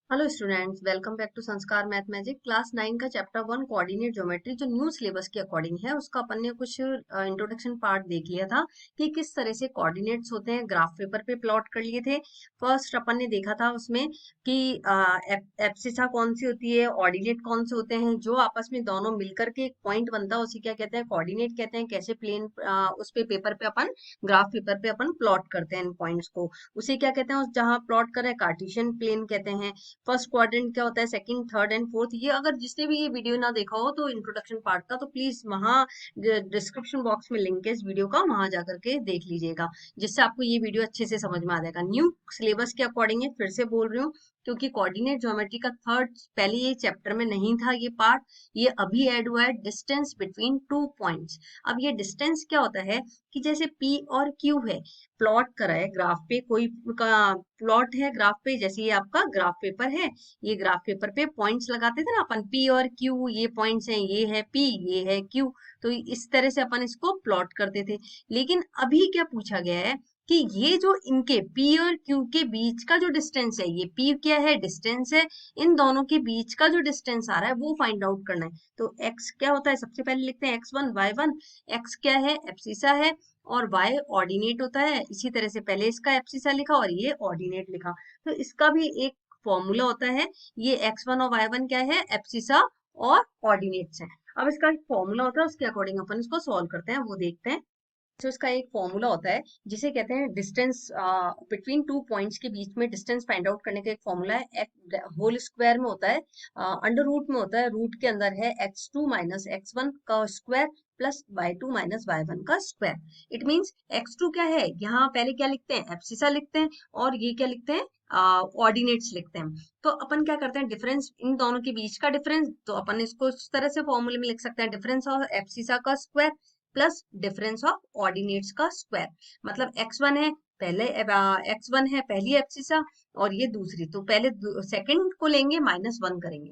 Hello students, welcome back to Sanskar math magic. Class 9 का chapter 1 coordinate geometry जो new syllabus के according है, उसका अपन ने कुछ इंट्रोडक्शन पार्ट देख लिया था कि किस तरह से कोऑर्डिनेट्स होते हैं। ग्राफ पेपर पे प्लॉट कर लिए थे। फर्स्ट अपन ने देखा था उसमें कि एब्सिसा कौन सी होती है, ऑर्डिनेट कौन से होते हैं, जो आपस में दोनों मिलकर के एक पॉइंट बनता है उसे क्या कहते हैं, कोऑर्डिनेट कहते हैं। कैसे प्लेन उस पे पेपर पे अपन ग्राफ पेपर पे अपन प्लॉट करते हैं इन पॉइंट्स को, उसे क्या कहते हैं, उस जहां प्लॉट करें कार्टेशियन प्लेन कहते हैं। फर्स्ट क्वाड्रेंट क्या होता है, सेकंड, थर्ड एंड फोर्थ। ये अगर जिसने भी ये वीडियो ना देखा हो तो इंट्रोडक्शन पार्ट का, तो प्लीज वहां डिस्क्रिप्शन बॉक्स में लिंक है इस वीडियो का, वहां जाकर के देख लीजिएगा, जिससे आपको ये वीडियो अच्छे से समझ में आ जाएगा। न्यू सिलेबस के अकॉर्डिंग है, फिर से बोल रही हूँ, क्योंकि कोऑर्डिनेट ज्योमेट्री का थर्ड पहले ये चैप्टर में नहीं था ये पार्ट, ये अभी ऐड हुआ है। Distance between two points. अब ये डिस्टेंस क्या होता है कि जैसे P और Q है, प्लॉट करा है ग्राफ पे, कोई का प्लॉट है ग्राफ पे, जैसे ये आपका ग्राफ पेपर है। ये ग्राफ पेपर पे पॉइंट्स लगाते थे ना अपन, पी और क्यू, ये पॉइंट्स हैं, ये है पी, ये है क्यू। तो इस तरह से अपन इसको प्लॉट करते थे। लेकिन अभी क्या पूछा गया है कि ये जो इनके पी और क्यू के बीच का जो डिस्टेंस है, ये पी क्या है, डिस्टेंस है, इन दोनों के बीच का जो डिस्टेंस आ रहा है वो फाइंड आउट करना है। तो एक्स क्या होता है, सबसे पहले लिखते हैं x1 y1। एक्स क्या है, एब्सिसा है, और y ऑर्डिनेट होता है। इसी तरह से पहले इसका एब्सिसा लिखा और ये ऑर्डिनेट लिखा। तो इसका भी एक फॉर्मूला होता है। ये x1 और y1 क्या है, एब्सिसा और ऑर्डिनेट्स है। अब इसका एक फॉर्मूला होता है, उसके अकॉर्डिंग अपन इसको सॉल्व करते हैं, वो देखते हैं। तो इसका एक फॉर्मूला होता है जिसे कहते हैं डिस्टेंस बिटवीन टू पॉइंट्स के बीच में डिस्टेंस फाइंड आउट करने का एक फॉर्मूला है। होल स्क्वायर में होता है, अंडर रूट में होता है। रूट के अंदर है x2 माइनस x1 का square plus y2 minus y1 का स्क्वायर। इट मींस x2 क्या है, यहाँ पहले क्या लिखते हैं, एब्सिसा लिखते हैं, और ये क्या लिखते हैं, ऑर्डिनेट्स लिखते हैं। तो अपन क्या करते हैं, डिफरेंस इन दोनों के बीच का डिफरेंस, तो अपन इसको इस तरह से फॉर्मूले में लिख सकते हैं, डिफरेंस ऑफ एब्सिसा का square plus difference of ordinates का स्क्वायर। मतलब x1 है, पहले x1 है पहली एब्सिसा, और ये दूसरी, तो पहले सेकंड को लेंगे, -1 करेंगे।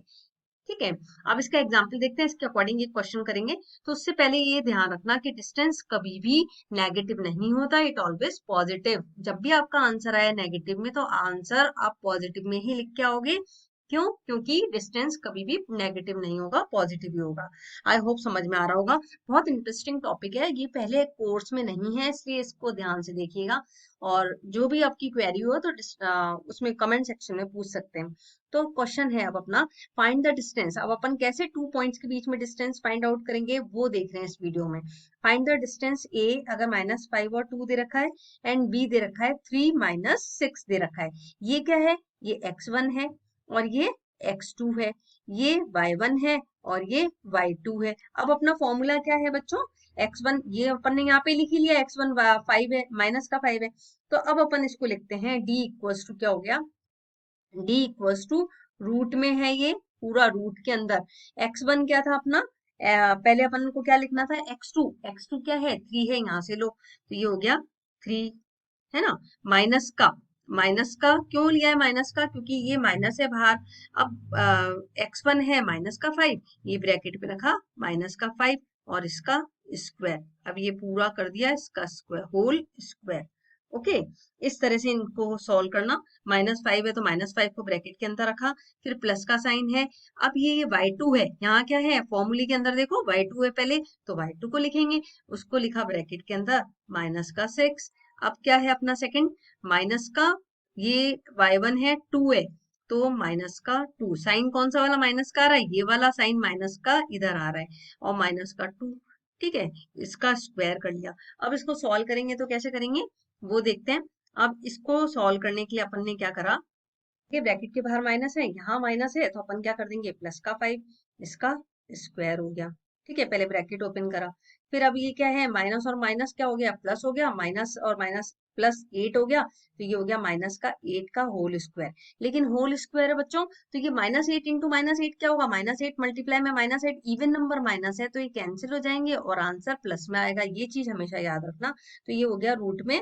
ठीक है। अब इसका एग्जाम्पल देखते हैं, इसके अकॉर्डिंग ये क्वेश्चन करेंगे। तो उससे पहले ये ध्यान रखना कि डिस्टेंस कभी भी नेगेटिव नहीं होता, इट ऑलवेज पॉजिटिव। जब भी आपका आंसर आया नेगेटिव में, तो आंसर आप पॉजिटिव में ही लिख के आओगे। क्यों? क्योंकि डिस्टेंस कभी भी नेगेटिव नहीं होगा, पॉजिटिव ही होगा। आई होप समझ में आ रहा होगा। बहुत इंटरेस्टिंग टॉपिक है ये, पहले कोर्स में नहीं है, इसलिए इसको ध्यान से देखिएगा। और जो भी आपकी क्वेरी हो तो उसमें कमेंट सेक्शन में पूछ सकते हैं। तो क्वेश्चन है अब अपना, फाइंड द डिस्टेंस। अब अपन कैसे टू पॉइंट्स के बीच में डिस्टेंस फाइंड आउट करेंगे वो देख रहे हैं इस वीडियो में। फाइंड द डिस्टेंस ए, अगर -5 और 2 दे रखा है, एंड बी दे रखा है 3 - 6 दे रखा है। ये क्या है, ये x1 है, और ये x2 है, ये y1 है, और ये y2 है। अब अपना फॉर्मूला क्या है बच्चों, x1 ये अपन ने यहाँ पे लिख ही लिया, x1 5 है, माइनस का 5 है। तो अब अपन इसको लिखते हैं, d इक्वल्स टू क्या हो गया, d इक्वल्स टू रूट में है, ये पूरा रूट के अंदर। x1 क्या था अपना, पहले अपन को क्या लिखना था, x2। x2 क्या है, 3 है, यहाँ से लो, तो ये हो गया 3, है ना। माइनस का, माइनस का क्यों लिया है, माइनस का क्योंकि ये माइनस है बाहर। अब x1 है -5, ये ब्रैकेट में रखा -5, और इसका स्क्वायर। अब ये पूरा कर दिया इसका स्क्वायर, होल स्क्वायर। ओके, इस तरह से इनको सॉल्व करना। -5 है तो -5 को ब्रैकेट के अंदर रखा, फिर प्लस का साइन है। अब ये y2 है, यहाँ क्या है, फॉर्मूले के अंदर देखो y2 है पहले, तो y2 को लिखेंगे, उसको लिखा ब्रैकेट के अंदर -6। अब क्या है अपना सेकंड, माइनस का, ये y1 है 2 है, तो -2। साइन कौन सा वाला माइनस का आ रहा है, ये वाला साइन माइनस का इधर आ रहा है, और -2। ठीक है, इसका स्क्वायर कर लिया। अब इसको सॉल्व करेंगे तो कैसे करेंगे वो देखते हैं। अब इसको सॉल्व करने के लिए अपन ने क्या करा, ये ब्रैकेट के बाहर माइनस है, यहाँ माइनस है, तो अपन क्या कर देंगे, +5, इसका स्क्वायर हो गया। ठीक है, पहले ब्रैकेट ओपन करा, फिर अब ये क्या है, माइनस और माइनस क्या हो गया, प्लस हो गया, माइनस और माइनस प्लस 8 हो गया, तो ये हो गया -8 का होल स्क्वायर। लेकिन होल स्क्वायर है बच्चों, तो ये -8 इंटू -8 क्या होगा, -8 मल्टीप्लाई में -8, इवन नंबर माइनस है तो ये कैंसिल हो जाएंगे और आंसर प्लस में आएगा, ये चीज हमेशा याद रखना। तो ये हो गया रूट में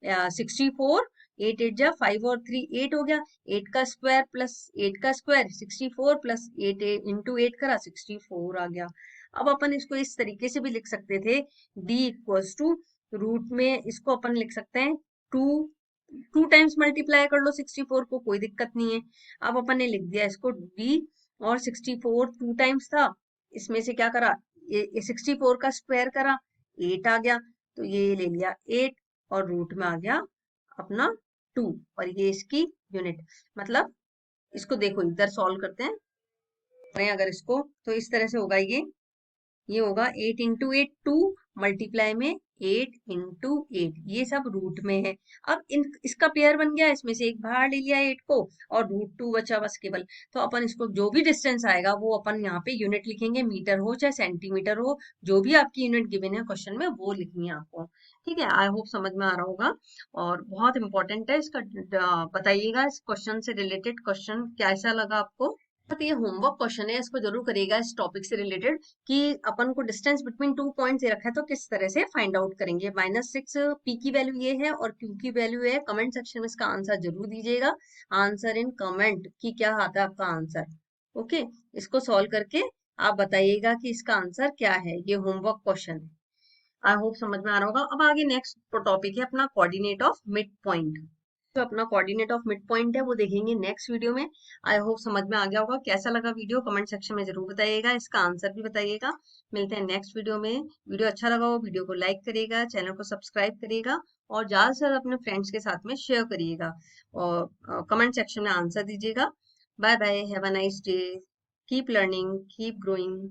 64, 8 8 जा 5 और 3 8 हो गया, 8 का स्क्वायर प्लस 8 का स्क्वायर 64 प्लस 8 इंटू 8 करा 64 आ गया। अब अपन इसको इस तरीके से भी लिख सकते थे, d इक्वल्स टू रूट में इसको अपन लिख सकते हैं 2 2 टाइम्स मल्टीप्लाई कर लो 64 को, कोई दिक्कत नहीं है। अब अपन ने लिख दिया इसको डी, और 64 2 टाइम्स था, इसमें से क्या करा, ये 64 का स्क्वायर करा, 8 आ गया, तो ये ले लिया 8, और रूट में आ गया अपना 2, और ये इसकी यूनिट। मतलब इसको देखो इधर सॉल्व करते हैं, करें अगर इसको, तो इस तरह से होगा, ये होगा 8 × 8 2, मल्टीप्लाई में 8 × 8, ये सब रूट में है। अब इसका पेयर बन गया, इसमें से एक बाहर ले लिया 8 को, और √2 बचा बस केवल। तो अपन इसको जो भी डिस्टेंस आएगा वो अपन यहाँ पे यूनिट लिखेंगे, मीटर हो चाहे सेंटीमीटर हो, जो भी आपकी यूनिट गिवन है क्वेश्चन में वो लिखनी है आपको। ठीक है, आई होप समझ में आ रहा होगा, और बहुत इंपॉर्टेंट है इसका। बताइएगा इस क्वेश्चन से रिलेटेड क्वेश्चन कैसा लगा आपको। तो ये होमवर्क क्वेश्चन है, इसको जरूर करिएगा इस टॉपिक से रिलेटेड, कि अपन को डिस्टेंस बिटवीन 2 पॉइंट्स दे रखा है, तो किस तरह से फाइंड आउट करेंगे। -6 पी की वैल्यू ये है और क्यू की वैल्यू है। कमेंट सेक्शन में इसका आंसर जरूर दीजिएगा, आंसर इन कमेंट कि क्या आता है आपका आंसर। ओके, इसको सॉल्व करके आप बताइएगा कि इसका आंसर क्या है। ये होमवर्क क्वेश्चन है, आई होप समझ में आ रहा होगा। अब आगे नेक्स्ट टॉपिक है अपना कोऑर्डिनेट ऑफ मिड पॉइंट। जो अपना कोऑर्डिनेट ऑफ मिड पॉइंट है वो देखेंगे नेक्स्ट वीडियो में। आई होप समझ में आ गया होगा। कैसा लगा वीडियो कमेंट सेक्शन में जरूर बताइएगा, इसका आंसर भी बताइएगा। मिलते हैं नेक्स्ट वीडियो में। वीडियो अच्छा लगा हो वीडियो को लाइक करिएगा, चैनल को सब्सक्राइब करिएगा, और ज्यादा से ज्यादा अपने फ्रेंड्स के साथ में शेयर करिएगा, और कमेंट सेक्शन में आंसर दीजिएगा। Bye bye, have a nice day, keep learning, keep growing.